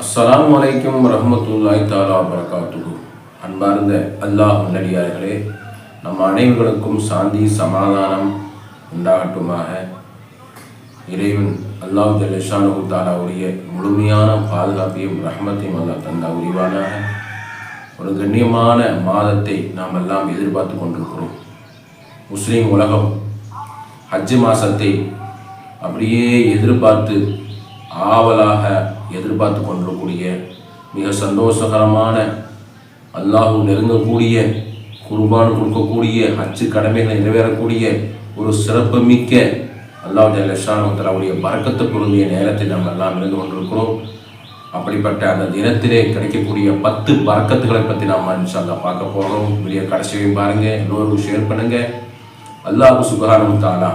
அஸ்ஸலாமு அலைக்கும் வரஹ்மத்துல்லாஹி தஆலா வபரகாத்துஹு. அன்பார்ந்த அல்லாஹ் நல்லடியார்களே, நம் அனைவர்களுக்கும் சாந்தி சமாதானம் உண்டாகட்டுமாக. இறைவன் அல்லாஹ் ஜல்ல ஷானஹு தஆலாவுடைய முழுமையான பாதுகாப்பையும் ரஹ்மத்தையும் அல்லாஹ் தந்தா உரிவானாக. ஒரு கண்ணியமான மாதத்தை நாம் எல்லாம் எதிர்பார்த்து கொண்டிருக்கிறோம். முஸ்லீம் உலகம் ஹஜ் மாதத்தை அப்படியே எதிர்பார்த்து ஆவலாக எதிர்பார்த்து கொண்டிருக்கூடிய மிக சந்தோஷகரமான, அல்லாஹ் நெருங்கக்கூடிய, குர்பான் கொடுக்கக்கூடிய, ஹஜ்ஜு கடமைகளை நிறைவேறக்கூடிய ஒரு சிறப்பு மிக்க அல்லாஹ் ஜல்ல ஷானஹு தஆலாவுடைய பரக்கத்து பொருந்திய நேரத்தை நாம் எல்லாம் இருந்து கொண்டிருக்கிறோம். அப்படிப்பட்ட அந்த தினத்திலே கிடைக்கக்கூடிய 10 பரக்கத்துகளை பற்றி நாம் இன்ஷா அல்லாஹ் பார்க்க போகிறோம். வீடியோ கடைசியும் பாருங்கள், எல்லோரும் ஷேர் பண்ணுங்கள். அல்லாஹ் சுப்ஹானஹு தஆலா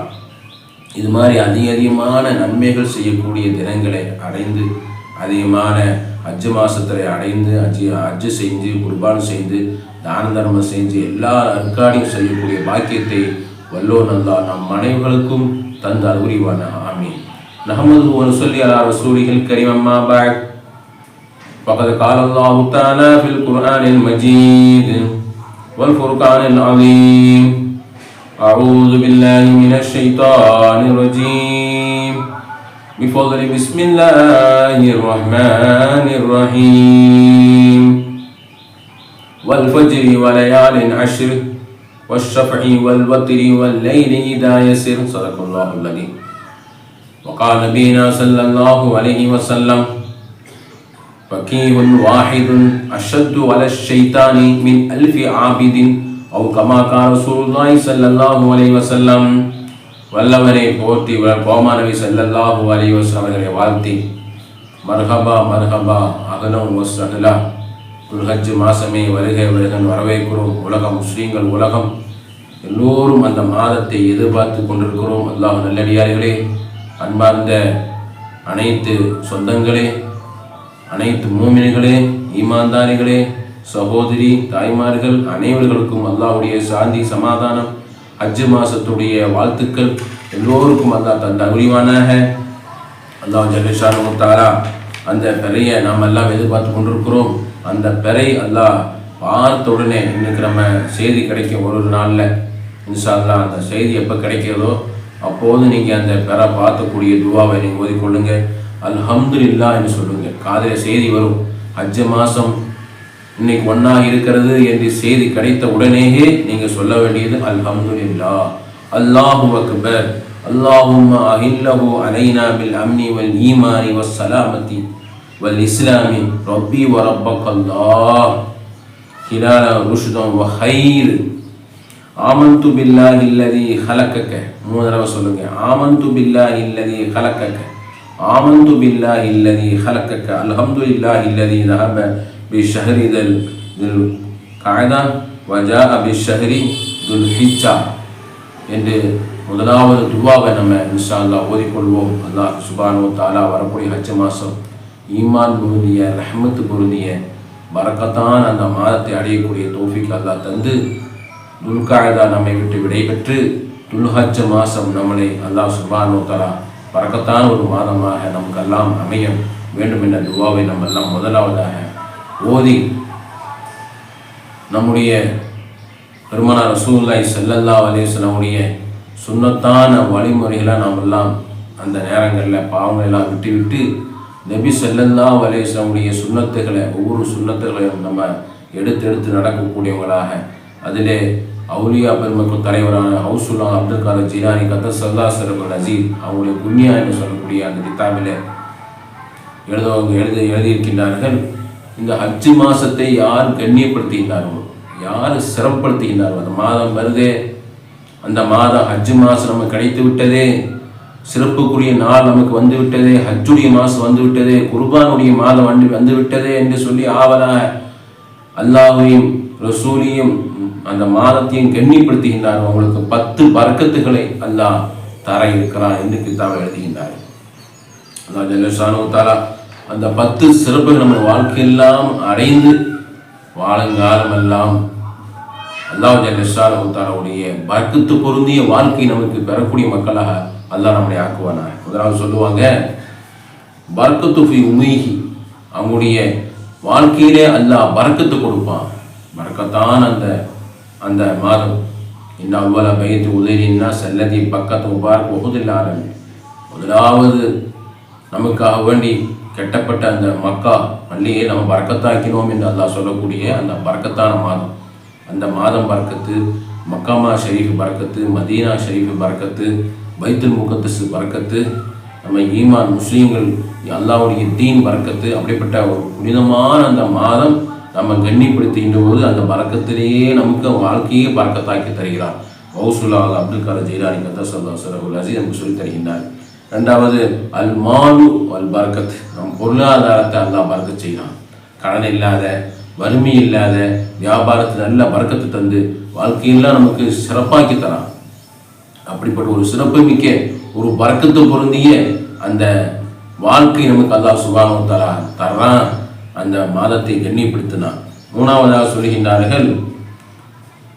இது மாதிரி அதிகமான நன்மைகள் செய்யக்கூடிய தினங்களை அடைந்து, அதிகமான ஹஜ்ஜு மாதத்தில் அடைந்து ஹஜ்ஜு செஞ்சு, குர்பான் செய்து, தான தர்மம் செஞ்சு, எல்லா அற்காடியும் செய்யக்கூடிய பாக்கியத்தை வல்லோன் அல்லாஹ் நம் அனைவர்களுக்கும் தந்து அருள்வான. ஆமீன். நஹ்மதுஹு வ நுஸல்லி அலா ரசூலிஹில் கரீம். அம்மா பஅத். ஃபகத் கால அல்லாஹு தஆலா ஃபில் குர்ஆனில் மஜீத் வல் ஃபுர்கானில் அஸீம். أعوذ بالله من الشيطان الرجيم. بفضل بسم الله الرحمن الرحيم. والفجر وليال عشر والشفع والوتر والليل إذا يسر. صدق الله العظيم. وقال نبينا صلى الله عليه وسلم: فقيه واحد أشد على الشيطان من 1000 عابد أو كما قال رسول الله صلى الله عليه وسلم. வல்லவரை போற்றி கோமா நபி ஸல்லல்லாஹு அலைஹி வஸல்லம் அவர்களை வாழ்த்தி, மர்ஹபா மர்ஹபா அகலம் வஸ்ஸஹலா, துல்ஹஜ் மாசமே வருகை வருகன் வரவேற்கிறோம். உலகம் முஸ்லீம்கள் உலகம் எல்லோரும் அந்த மாதத்தை எதிர்பார்த்து கொண்டிருக்கிறோம். அல்லாஹ் நல்லடியார்களே, அன்பார்ந்த அனைத்து சொந்தங்களே, அனைத்து மூமின்களே, ஈமான்தாரிகளே, சகோதரி தாய்மார்கள் அனைவர்களுக்கும் அல்லாஹ்வுடைய சாந்தி சமாதானம், ஹஜ்ஜு மாசத்துடைய வாழ்த்துக்கள் எல்லோருக்கும் அல்லாஹ் தந்த அருள்வானாக. அல்லாஹ் ஜல்ல ஷானஹு தஆலா அந்த பெறையை நாம் எல்லாம் எதிர்பார்த்து கொண்டிருக்கிறோம். அந்த பெறை அல்லாஹ் பார்த்த உடனே இன்னைக்கு நம்ம செய்தி கிடைக்கும் ஒரு நாளில் இன்ஷா அல்லாஹ். அந்த செய்தி எப்போ கிடைக்கிறதோ அப்போது நீங்கள் அந்த பெறை பார்க்கக்கூடிய துவாவை நீங்கள் ஓதிக்கொள்ளுங்க. அல்ஹம்துலில்லாஹ் என்று சொல்லுங்க. காதில் செய்தி வரும், ஹஜ்ஜு மாதம் இன்னைக்கு ஒன்றாக இருக்கிறது என்று செய்தி கிடைத்த உடனேயே நீங்கள் சொல்ல வேண்டியது அல்ஹம்துலில்லாஹ், அல்லாஹு அக்பர், அல்லாஹும்ம அஹில்லஹு அலைனா பில் அம்னி வல் ஈமானி வஸ் ஸலாமத்தி வல் இஸ்லாமி ரப்பி வ ரப்பக்கல்லாஹ் ஹிலால ருஷ்தன் வ ஹைர். ஆமன்து பில்லாஹி அல்லதி ஹலக்கக. 3 தடவை சொல்லுங்க. ஆமன்து பில்லாஹி அல்லதி ஹலக்கக, ஆமன்து பில்லாஹி அல்லதி ஹலக்கக, அல்ஹம்துலில்லாஹி அல்லதி ذهب بشهر ذي القعدة وجاء بشهر ذي الحجة என்று முதலாவது துவாவை நம்ம இன்ஷா அல்லாஹ் ஓதிக்கொள்வோம். அல்லாஹ் சுப்ஹானஹு வ தஆலா வரக்கூடிய ஹஜ் மாதம் ஈமான் பொருந்திய, ரஹ்மத்து பொருந்திய, பரக்கத்தான அந்த மாதத்தை அடையக்கூடிய தௌஃபீக் அல்லாஹ் தந்து, துல்காயதா நம்மை விட்டு விடைபெற்று துல்ஹஜ் மாதம் நம்மளை அல்லாஹ் சுப்ஹானஹு வ தஆலா பரக்கத்தான ஒரு மாதமாக நமக்கெல்லாம் அமைய வேண்டும் என்ற துவாவை நம்ம எல்லாம் முதலாவதாக ஓதி, நம்முடைய பெருமானார் ரசூலுல்லாஹி ஸல்லல்லாஹு அலைஹி வஸல்லம் சுன்னத்தான வழிமுறைகளை நாம் எல்லாம் அந்த நேரங்களில் பாவங்கள் எல்லாம் விட்டு நபி ஸல்லல்லாஹு அலைஹி வஸல்லம் சுன்னத்துகளை, ஒவ்வொரு சுன்னத்துகளையும் நம்ம எடுத்து நடக்கக்கூடியவங்களாக, அதிலே அவுலியா பெருமக்கள் தலைவரான ஹவுசுல்லா அப்துல் காதர் ஜிலானி கத்தஸல்லாஹு சிறப்பு நசீர் அவங்களுடைய குன்யா என்று சொல்லக்கூடிய அந்த கிதாபில் எழுதியிருக்கின்றார்கள். இந்த ஹஜ்ஜு மாதத்தை யார் கண்ணியப்படுத்துகின்றார்களோ, யார் சிறப்படுத்துகின்றார்களோ, அந்த மாதம் வருதே, அந்த மாதம் ஹஜ்ஜு மாதம் நமக்கு கிடைத்து விட்டதே, சிறப்புக்குரிய நாள் நமக்கு வந்து விட்டதே, ஹஜ்ஜுடைய மாதம் வந்து விட்டதே, குர்பானுடைய மாதம் வந்து விட்டதே என்று சொல்லி ஆவலாக அல்லாஹையும் ரசூலையும் அந்த மாதத்தையும் கண்ணியப்படுத்துகின்றார்கள். அவங்களுக்கு 10 பரக்கத்துகளை அல்லாஹ் தர இருக்கிறான் என்று கிதாபை எழுதுகின்றார்கள். அல்லாஹ் ஜல்ல ஷானஹு தஆலா அந்த 10 சிறப்புகள் நம்ம வாழ்க்கையெல்லாம் அடைந்து வாழுங்காலமெல்லாம் அல்லாஹ் ஜல்ல ஷானஹு தஆலாவுடைய பரக்கத்து பொருந்திய வாழ்க்கை நமக்கு பெறக்கூடிய மக்களாக அல்லாஹ் நம்மளை ஆக்குவானாக. முதலாவது சொல்லுவாங்க, பரக்கத்து ஃபி உம்மிஹி, அவங்களுடைய வாழ்க்கையிலே அல்லாஹ் பரக்கத்து கொடுப்பான். பரக்கத்தான் அந்த மாதம். இன்னும் அவ்வளோ பைத்து உதவினா செல்லதி பக்கத்து உபார் ஒகுதில்லாரன். முதலாவது நமக்காக வேண்டி கெட்டப்பட்ட அந்த மக்கா பள்ளியை நம்ம பரக்கத்தாக்கினோம் என்று அல்லாஹ் சொல்லக்கூடிய அந்த பரக்கத்தான மாதம். அந்த மாதம் பரக்கத்து, மக்காமா ஷரீஃப் பரக்கத்து, மதீனா ஷரீஃப் பரக்கத்து, பைத்துல் முகத்தஸ் பரக்கத்து, நம்ம ஈமான் முஸ்லீம்கள் அல்லாஹ்வுடைய தீன் பரக்கத்து. அப்படிப்பட்ட ஒரு புனிதமான அந்த மாதம் நம்ம கண்ணிப்படுத்துகின்ற போது அந்த பரக்கத்திலேயே நமக்கு வாழ்க்கையே பரக்கத்தாக்கி தருகிறார். கௌசுல்லா அப்துல் காதர் ஜீலானி கத்தஸல்லாஹு ஸரஹுல் அஸீஸ் நமக்கு சொல்லித் தருகின்றார். ரெண்டாவது அல் மாலு அல் பரக்கத். நம் பொருளாதாரத்தை அல்லாஹ் பரக்கத் செய்யலாம். கடன் இல்லாத, வறுமை இல்லாத, வியாபாரத்தில் நல்ல பரக்கத்து தந்து வாழ்க்கையெல்லாம் நமக்கு சிறப்பாக்கி தரான். அப்படிப்பட்ட ஒரு சிறப்பு மிக்க ஒரு பரக்கத்து பொருந்திய அந்த வாழ்க்கை நமக்கு அல்லாஹ் சுப்ஹானஹு வ தஆலா தர்றான். அந்த மாதத்தை கண்ணியப்படுத்தினான். மூணாவதாக சொல்கின்றார்கள்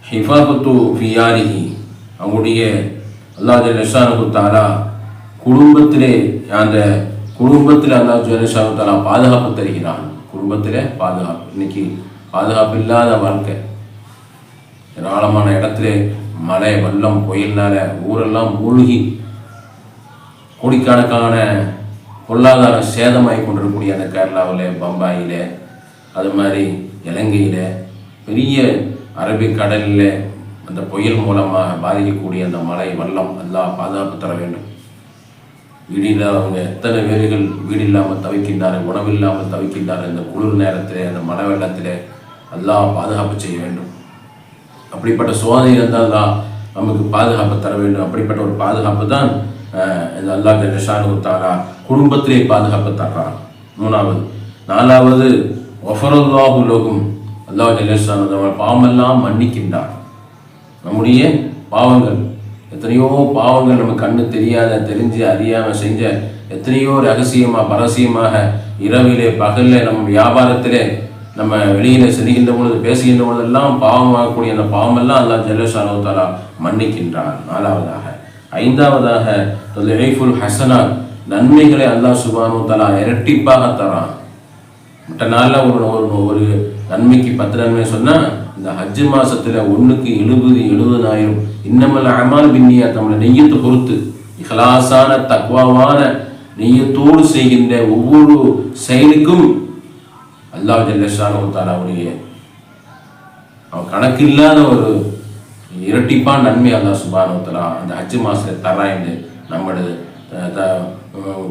ஹிஃபாபத்து ஃபியாரிஹி. அவங்களுடைய அல்லாஹ் ஜல்லஷானஹு தஆலா குடும்பத்திலே அல்லாஹ் ஜல்லஷானஹு தஆலா பாதுகாப்பு தருகிறான். குடும்பத்திலே பாதுகாப்பு. இன்னைக்கு பாதுகாப்பு இல்லாத வாழ்க்கை. ஏராளமான இடத்துல மழை, வெள்ளம், புயல்னால ஊரெல்லாம் மூழ்கி கோடிக்கணக்கான பொருளாதார சேதமாகி கொண்டிருக்கக்கூடிய அந்த கேரளாவில், பம்பாயில், அது மாதிரி இலங்கையில், பெரிய அரபிக்கடலில் அந்த புயல் மூலமாக பாதிக்கக்கூடிய அந்த மழை, வெள்ளம் எல்லாம் பாதுகாப்பு தர வேண்டும். வீடு இல்லாதவங்க எத்தனை பேர்கள் வீடு இல்லாமல் தவிக்கின்றார்கள், உணவு இல்லாமல் தவிக்கின்றார்கள். இந்த குளிர் நேரத்தில், அந்த மழை வெள்ளத்தில் எல்லாம் பாதுகாப்பு செய்ய வேண்டும். அப்படிப்பட்ட சோதனை இருந்தால் தான் நமக்கு பாதுகாப்பு தர வேண்டும். அப்படிப்பட்ட ஒரு பாதுகாப்பு தான் இந்த அல்லாஹ் ஜல்லஷானஹு தஆலா குடும்பத்திலே பாதுகாப்பு தர்றான். மூணாவது. நாலாவது வஃபரல்லாஹு லஹும். அல்லாஹ் ஜல்லஷானஹு தஆலா பாவமெல்லாம் மன்னிக்கின்றார். நம்முடைய பாவங்கள், எத்தனையோ பாவங்கள் நம்ம கண்ணு தெரியாத, தெரிஞ்சு அறியாமல் செஞ்ச எத்தனையோ ரகசியமாக பரசியமாக இரவிலே பகலில் நம்ம வியாபாரத்திலே நம்ம வெளியில் செல்கின்ற பொழுது பேசுகின்ற பொழுதெல்லாம் பாவமாகக்கூடிய அந்த பாவமெல்லாம் அல்லாஹ் ஜல்லஷானஹு தஆலா மன்னிக்கின்றான். நாலாவதாக. ஐந்தாவதாக தொலைஃபுல் ஹசனாத். நன்மைகளை அல்லாஹ் சுப்ஹானஹு வ தஆலா இரட்டிப்பாக தரான். மற்ற நாளில் ஒரு நன்மைக்கு 10 நன்மை சொன்னால், இந்த ஹஜ்ஜு மாதத்தில் 1க்கு 70,000 இன்னமல் அமால் பின்னியாத். நம்மளை நெய்யத்தை பொறுத்து இஹ்லாஸான தக்வாவான நெய்யத்தோடு செய்கின்ற ஒவ்வொரு செயலுக்கும் அல்லாஹ் ஜல்லஷானஹு வ தஆலாவுடைய கணக்கில்லாத ஒரு இரட்டிப்பான நன்மை அல்லாஹ் சுப்ஹானஹு வ தஆலா அந்த ஹஜ்ஜு மாதத்தில் தர்றான் என்று நம்மளது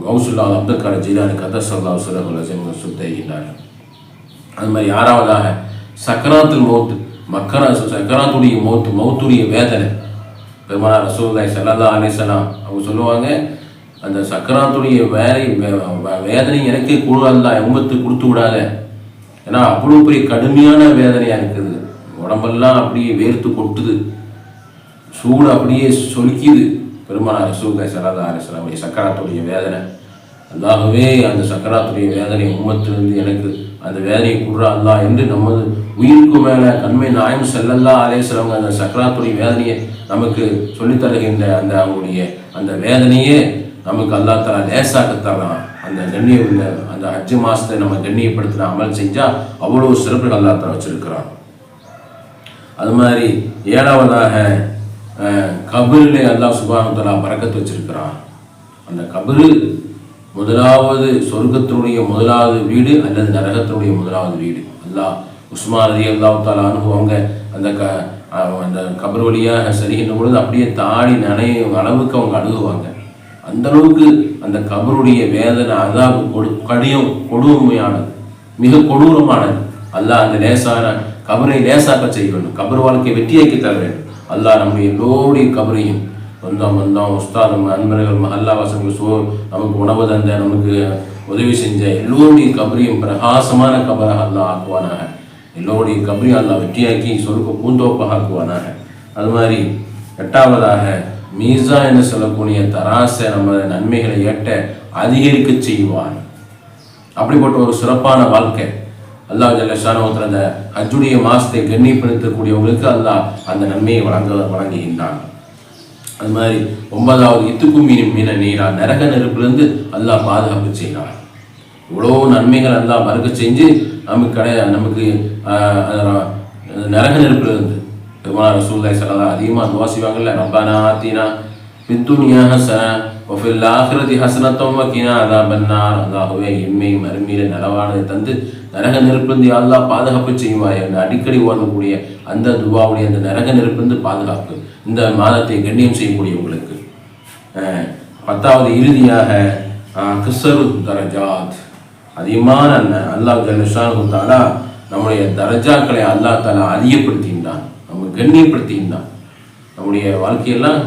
கௌசுல்லா அப்துல் காதர் ஜீலானி கத்தஸல்லாஹு ஸரஹுல் அஸீஸ் சொல்லியிருக்கிறார்கள். அது மாதிரி ஆறாவதாக சக்கராத்துல் மௌத். சக்கராத்துடைய மௌத்துடைய வேதனை. பெருமானார் ரசூலுல்லாஹி ஸல்லல்லாஹு அலைஹி வஸல்லம் அவங்க சொல்லுவாங்க, அந்த சக்கராத்துடைய வேதனை எனக்கே கொடு அல்லாஹ், உம்மத்துக்கு கொடுத்து விடாத. ஏன்னா அவ்வளோ பெரிய கடுமையான வேதனையாக இருக்குது. உடம்பெல்லாம் அப்படியே வேர்த்து கொட்டுது, சூடு அப்படியே சொலுக்கிது. பெருமானார் ரசூலுல்லாஹி ஸல்லல்லாஹு அலைஹி வஸல்லம் சக்கராத்துடைய வேதனை. அல்லாஹ்வே அந்த சக்கராத்துடைய வேதனை உம்மத்திலிருந்து எனக்கு அந்த வேதனையை கொடுறா அல்லாஹ் என்று நமது உயிருக்கு மேலே கண்மை நாயகம் ஸல்லல்லாஹு அலைஹி வஸல்லம் அந்த சக்கராத்துடைய வேதனையை நமக்கு சொல்லித்தருகின்ற அந்த அவங்களுடைய அந்த வேதனையே நமக்கு அல்லாஹ் தஆலா லேசாக்க தரான். அந்த கண்ணியம் அந்த ஹஜ்ஜு மாதத்தை நம்ம கண்ணியப்படுத்தின அமல் செஞ்சால் அவ்வளோ சிறப்பு அல்லாஹ் தஆலா வச்சிருக்கிறான். அது மாதிரி ஏழாவதாக கபரிலே அல்லாஹ் சுப்ஹானஹு வ தஆலா பரக்கத்து வச்சிருக்கிறான். அந்த கபரு முதலாவது சொர்க்கத்தினுடைய முதலாவது வீடு அல்லது நரகத்தினுடைய முதலாவது வீடு. அல்லாஹ் உஸ்மான் ரலியல்லாஹு தஆலா அன்ஹு அவங்க அந்த கபர் வழியாக செல்கின்ற பொழுது அப்படியே தாடி நனையும் அளவுக்கு அவங்க அழுகுவாங்க. அந்த அளவுக்கு அந்த கபருடைய வேதனை அதாபு கொடுமையானது, மிக கொடூரமானது. அல்லாஹ் அந்த லேசான கபரை லேசாக்க செய்ய வேண்டும். கபர் வாழ்க்கையை வெற்றியாக்கி தர வேண்டும். அல்லாஹ் நம்முடைய எல்லோருடைய கபரையும் வந்தோம் உஸ்தாத் அன்பர்கள் மஹல்லாவாசங்கள் நமக்கு உணவு தந்த, நமக்கு உதவி செஞ்ச எல்லோருடைய கபரையும் பிரகாசமான கபராக அல்லாஹ் ஆக்குவானாக. எல்லோருடைய கபரையும் அல்லாஹ் வெற்றியாக்கி சொர்க்க பூந்தோப்பாக ஆக்குவானாக. அது மாதிரி எட்டாவதாக மீசா என்று சொல்லக்கூடிய தராசை நம்ம நன்மைகளை ஏற்ற அதிகரிக்க செய்வான். அப்படிப்பட்ட ஒரு சிறப்பான வாழ்க்கை அல்லாஹ் ஜல்லஷானஹு வ தஆலா அந்த ஹஜ்ஜுடைய மாதத்தை கண்ணியப்படுத்தக்கூடியவங்களுக்கு அல்லாஹ் அந்த நன்மையை வழங்குகின்றான். அது மாதிரி 9வது இத்துக்கும் மீன நீரா, நரக நெருப்பிலிருந்து அல்லாஹ் பாதுகாப்பு செய்கிறான். இவ்வளோ நன்மைகள் எல்லாம் மறுக்க செஞ்சு நமக்கு நரக நெருப்புல இருந்து பெருமானார் ரசூலுல்லாஹி ஸல்லல்லாஹு அதிகமாக துவா செய்வாங்கல்ல, ரப்பனா ஆத்தினா ஃபித்துன்யா ஹஸனா வஃபில் ஆখিরাতি ஹஸனத்தம் வகினா அஸாபன்னார். அல்லாஹ்வே எம்மை மறுமையில நலவானதை தந்து நரக நெருப்பிலிருந்து யா அல்லாஹ் பாதுகாப்பு செய்வாய் என்று அடிக்கடி ஓதக்கூடிய அந்த துவாவுடைய அந்த நரக நெருப்பிலிருந்து பாதுகாப்பு இந்த மாதத்தை கண்ணியம் செய்யக்கூடியவங்களுக்கு. 10வது இறுதியாக கிஸ்ஸரு தரஜாத், அதிகமான அல்லாஹ் ஜல்ல ஷானஹு தஆலா நம்முடைய தரஜாக்களை அல்லாஹ் தஆலா அதிகப்படுத்தினான், நம்ம கண்ணியப்படுத்தினான், நம்முடைய வாழ்க்கையெல்லாம்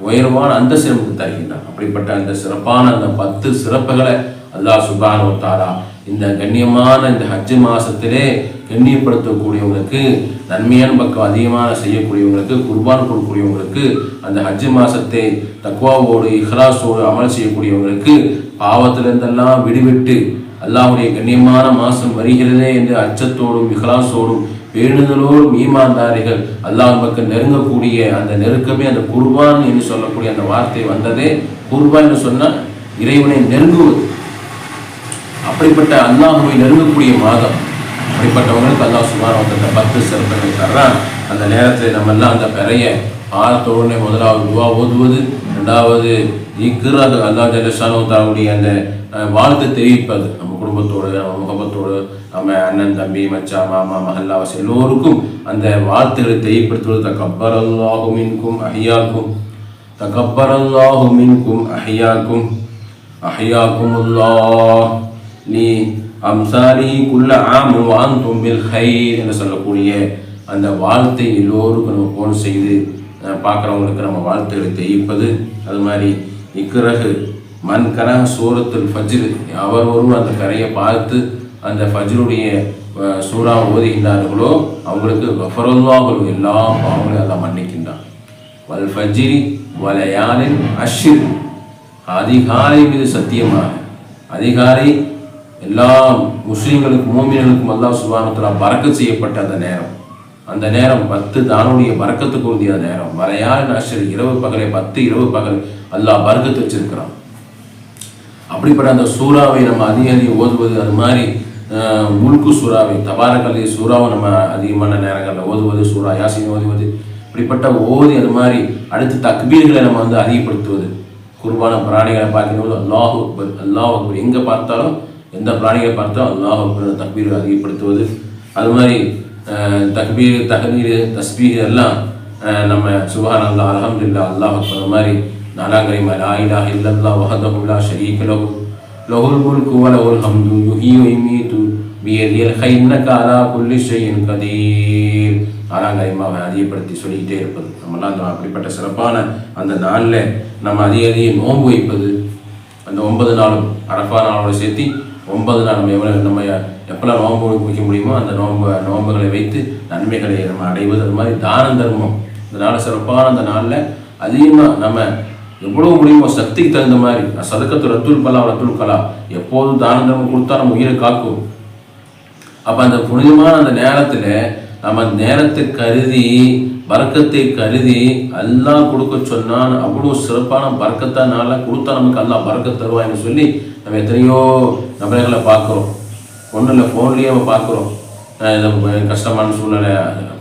உயர்வான அந்த சிறப்பு தருகின்றான். அப்படிப்பட்ட அந்த சிறப்பான அந்த 10 சிறப்புகளை அல்லாஹ் சுப்ஹானஹு வ தஆலா இந்த கண்ணியமான இந்த ஹஜ் மாசத்திலே கண்ணியப்படுத்தக்கூடியவங்களுக்கு, நன்மையான பக்கம் அதிகமான செய்யக்கூடியவங்களுக்கு, குர்பான் கொடுக்கக்கூடியவங்களுக்கு, அந்த ஹஜ் மாசத்தை தக்வாவோடு இஹ்லாஸோடு அமல் செய்யக்கூடியவங்களுக்கு பாவத்திலிருந்தெல்லாம் விடுவிட்டு அல்லாஹ்வுடைய கண்ணியமான மாசம் வருகிறதே என்று அச்சத்தோடும் இஹ்லாஸோடும் பேணுதலோடும் ஈமான்தாரிகள் அல்லாஹ் பக்கம் நெருங்கக்கூடிய அந்த நெருக்கமே அந்த குர்பான் என்று சொல்லக்கூடிய அந்த வார்த்தை வந்ததே. குர்பான் என்று சொன்னால் இறைவனை நெருங்குவது. அப்படிப்பட்ட அல்லாஹ்வை நெருங்கக்கூடிய மாதம். அப்படிப்பட்டவங்களுக்கு அல்லாஹ் சுப்ஹானஹு வ தஆலா 10 சிறப்புகளை தர்றான். அந்த நேரத்தில் நம்ம எல்லாம் அந்த பெரிய ஆழத்தோடனே முதலாவது துவா ஓதுவது, 2வது இக்ராது அல்லாஹ் ஜல்ல ஷானஹு தஆலாவுடைய அந்த வாழ்த்து தெரிவிப்பது, நம்ம குடும்பத்தோடு நம்ம முகப்பத்தோடு நம்ம அண்ணன் தம்பி மச்சான் மாமா மஹல்லாவாசி எல்லோருக்கும் அந்த வாழ்த்துக்களை தெரியப்படுத்துவது. தகப்பரல்லாஹு மின்கும் அஹ்யாக்கும், தகப்பரல்லாஹு மின்கும் அஹ்யாக்கும், அஹ்யாக்குமுல்லாஹ் லி அம்சாலிஹி குல்ல ஆம் வ அன்தும் பில் கைர் என்று சொல்லக்கூடிய அந்த வாழ்த்தை எல்லோருக்கும் நம்ம போன் செய்து பார்க்குறவங்களுக்கு நம்ம வாழ்த்துக்களை தெரிவிப்பது. அது மாதிரி இக்ரஹு மன் கரஹ சூரத்துல் ஃபஜ்ர், அவரும் அந்த கரையை பார்த்து அந்த ஃபஜ்ருடைய சூறா ஓதுகின்றார்களோ அவங்களுக்கு கஃபரல்லாஹு எல்லா பாவங்களையும் அல்லாஹ் மன்னிக்கின்றான். வல் ஃபஜ்ரி வலயாலின் அஷ்ர், அதிகாலை மீது சத்தியமாக, அதிகாலை எல்லா முஸ்லிம்களுக்கும் மூமின்களுக்கும் அல்லாஹ் சுப்ஹானஹு வ தஆலா பரக்கத் செய்யப்பட்ட அந்த நேரம், அந்த நேரம் 10 தானுடைய பரக்கத்துக்கு உரிய நேரம். வலயாலின் அஷ்ர், இரவு பகலை 10 இரவு பகல் அல்லாஹ் பரக்கத்து வச்சிருக்கிறான். அப்படிப்பட்ட அந்த சூறாவை நம்ம அதிகம் ஓதுவது, அது மாதிரி முல்கு சூறாவை தபாரக்கல்லி சூறாவை நம்ம அதிகமான நேரங்களில் ஓதுவது, சூறா யாசின் ஓதுவது, இப்படிப்பட்ட ஓதி அது மாதிரி அடுத்து தக்பீர்களை நம்ம அதிகப்படுத்துவது. குர்பான பிராணிகளை பார்க்கும்போது அல்லாஹு அக்பர் அல்லாஹ் அக்பர், எங்கே பார்த்தாலும் எந்த பிராணிகளை பார்த்தாலும் அல்லாஹ் அக்பர் தக்பீர் அதிகப்படுத்துவது. அது மாதிரி தக்பீர் தஹ்லீல் தஸ்பீஹ் எல்லாம் நம்ம சுப்ஹானல்லாஹ் அல்ஹம்துலில்லாஹ் அல்லாஹ் அக்பர், அது மாதிரி நாலாங்கரிமா லா இலாஹ இல்லல்லாஹ் வஹ்தஹு லா ஷரீக லஹு லஹுல் முல்கு வ லஹுல் ஹம்து யுஹ்யி வ யுமீது பியதில் கைர் இன்னக அலா குல்லி ஷைஇன் கதீர். நாலாங்கரிமாவை அதிகப்படுத்தி சொல்லிக்கிட்டே இருப்பது. நம்மளாம் அந்த அப்படிப்பட்ட சிறப்பான அந்த நாளில் நம்ம அதிக நோன்பு வைப்பது. அந்த 9 நாளும் அரஃபா நாளோட சேர்த்து 9 நாள் நம்ம எப்பெல்லாம் நோன்பு வைக்க முடியுமோ அந்த நோன்புகளை வைத்து நன்மைகளை நம்ம அடைவது. அது மாதிரி தான தர்மம் இதனால் சிறப்பான அந்த நாளில் அதிகமாக நம்ம எவ்வளோ முடியுமோ சக்திக்கு தகுந்த மாதிரி சதக்கத்து ரத்துல் பலா ரத்துல் கலா, எப்போதும் தான தர்மம் கொடுத்தா நம்ம உயிரை காக்கும். அப்போ அந்த புனிதமான அந்த நேரத்தில் நம்ம நேரத்தை கருதி பரக்கத்தை கருதி அல்லாஹ் கொடுக்க சொன்னான். அவ்வளோ சிறப்பான பரக்கத்தானால கொடுத்தா நமக்கு அல்லாஹ் பரக்கத் தருவான்னு சொல்லி நம்ம எத்தனையோ நபர்களை பார்க்குறோம். ஒன்றும் இல்லை, ஃபோன்லேயே நம்ம பார்க்குறோம். கஷ்டமான சூழ்நிலை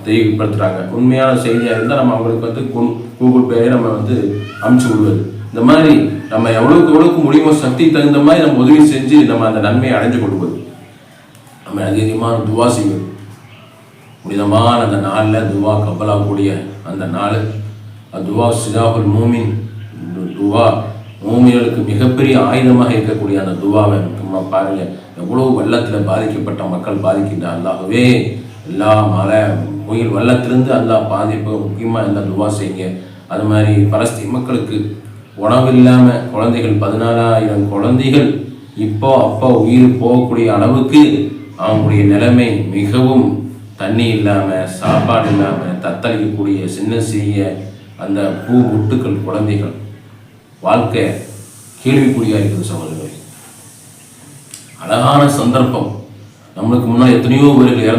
தெரியப்படுத்துகிறாங்க. உண்மையான செய்தியாக இருந்தால் நம்ம அவங்களுக்கு கூகுள் பேயை நம்ம அமுச்சு விடுவது. இந்த மாதிரி நம்ம எவ்வளோக்கு முடியுமோ சக்தி தகுந்த மாதிரி நம்ம உதவி செஞ்சு நம்ம அந்த நன்மையை அடைஞ்சு கொடுப்பது. நம்ம அதிகமான துவா செய்வது. புனிதமான அந்த நாளில் துவா கப்பலாகக்கூடிய அந்த நாள், துவா சிலாஹுல் மூமின், துவா மூமின்களுக்கு மிகப்பெரிய ஆயுதமாக இருக்கக்கூடிய அந்த துவாவை நம்ம பாருங்க. எவ்வளோ வெள்ளத்தில் பாதிக்கப்பட்ட மக்கள் பாதிக்கின்ற அல்லாஹ்வே எல்லா மழை புயல் வெள்ளத்திலிருந்து அல்லாஹ் பாதிப்பு முக்கியமாக இந்த துவா செய்யுங்க. அது மாதிரி பலஸ்தீன் மக்களுக்கு உணவு இல்லாமல் குழந்தைகள் 14,000 குழந்தைகள் அப்போ உயிர் போகக்கூடிய அளவுக்கு அவங்களுடைய நிலைமை மிகவும், தண்ணி இல்லாமல் சாப்பாடு இல்லாமல் தத்தளிக்கக்கூடிய சின்ன அந்த பூ முட்டுக்கள் குழந்தைகள் வாழ்க்கை கேள்விக்குறியாக இருக்குது சகோதரர்களே. அழகான சந்தர்ப்பம். நம்மளுக்கு முன்னால் எத்தனையோ பேர்கள்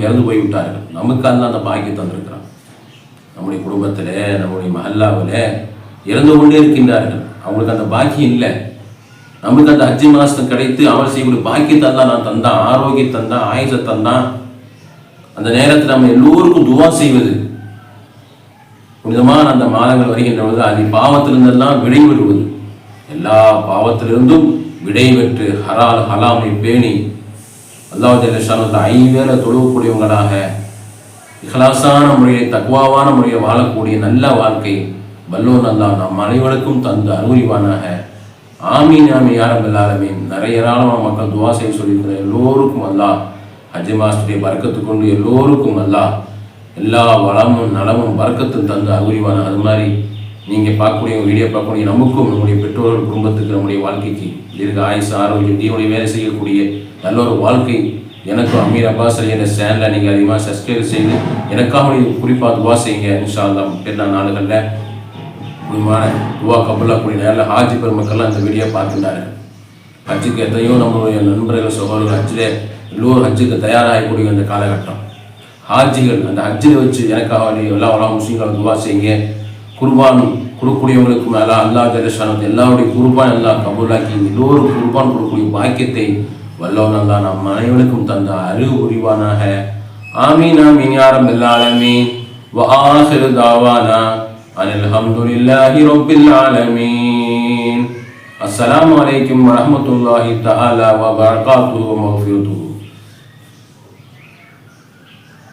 இறந்து போய்விட்டார்கள். நமக்கு அந்த பாக்கியம் தந்திருக்கிறான். நம்முடைய குடும்பத்தில் நம்முடைய மஹல்லாவில் இறந்து கொண்டே இருக்கின்றார்கள். அவங்களுக்கு அந்த பாக்கியம் இல்லை. நமக்கு அந்த ஹஜ்ஜி மாதம் கிடைத்து அமல் செய்யக்கூடிய பாக்கியத்தை தான் நான் தந்தான், ஆரோக்கியம் தந்தான், ஆயுச தந்தான். அந்த நேரத்தில் நம்ம எல்லோருக்கும் துவா செய்வது, புனிதமான அந்த மாதங்கள் வருகின்ற பொழுது அது பாவத்திலிருந்தெல்லாம் விடைபெறுவது, எல்லா பாவத்திலிருந்தும் விடை பெற்று ஹலால் ஹலாமை பேணி அல்லாஹ் ஜல்லஷானுக்கு ஐவேள தொழுவக்கூடியவங்களாக இஹ்லாஸான முறையை தக்வாவான முறையை வாழக்கூடிய நல்ல வாழ்க்கை வல்லோன் அல்லாஹ் நம் அனைவருக்கும் தந்து அனுரிவானாக. ஆமீன் ஆமீன் யா ரப்பல் ஆலமீன். நிறைய ஏராளமான மக்கள் துவா செய்ய சொல்லியிருக்கிற எல்லோருக்கும் அல்லாஹ் ஹஜ் மாஸ்டரை பறக்கத்து கொண்டு எல்லோருக்கும் அல்லாஹ் எல்லா வளமும் நலமும் பறக்கத்தும் தந்து அனுரிவானாக. அது மாதிரி நீங்கள் பார்க்கக்கூடிய வீடியோ பார்க்கக்கூடிய நமக்கும் நம்முடைய பெற்றோர்கள் குடும்பத்துக்கு நம்முடைய வாழ்க்கைக்கு இருக்க ஆயுசு ஆரோக்கியம் தீவுடைய வேலை செய்யக்கூடிய நல்ல ஒரு வாழ்க்கை எனக்கும் அமீர் அப்பாஸ் அலி என்ற சேனலை நீங்கள் அதிகமாக சப்ஸ்கிரைப் செய்து எனக்காக குறிப்பாக துவா செய்யுங்க. இன்ஷா அல்லாஹ் எல்லா நாடுகளில் முக்கியமான துவா கபுல்லாக்கூடிய நேரில் ஹாஜி பெருமக்கள்லாம் இந்த வீடியோ பார்த்துட்டாரு. ஹஜ்ஜுக்கு எத்தனையோ நம்மளுடைய நண்பர்கள் சகோதரர்கள் ஹஜ்ஜில் எல்லோரும் ஹஜ்ஜுக்கு தயாராகக்கூடிய இந்த காலகட்டம். ஹாஜிகள் அந்த ஹஜ்ஜில் வச்சு எனக்காக எல்லா முஸ்லீம்களும் துவா செய்யுங்க. குர்பான் கொடுக்கக்கூடியவங்களுக்கு மேலே அல்லாஹ் ஜல்லஷானு எல்லாருடைய குர்பான் எல்லாம் கபூலாக்கி எல்லோரும் குர்பான் கொடுக்கக்கூடிய பாக்கியத்தை வல்லவன் அல்லாஹ் நம் அனைவருக்கும் தந்த அறிவு புரிவானாக. ஆமீன் ஆமீன் யா ரப்பல் ஆலமீன். வ ஆகிரு தாவானா அனில் ஹம்துலில்லாஹி ரப்பில் ஆலமீன். அஸ்ஸலாமு அலைக்கும் வ ரஹ்மத்துல்லாஹி தஆலா வ பரகாத்துஹு வ மக்ஃபிரத்துஹு.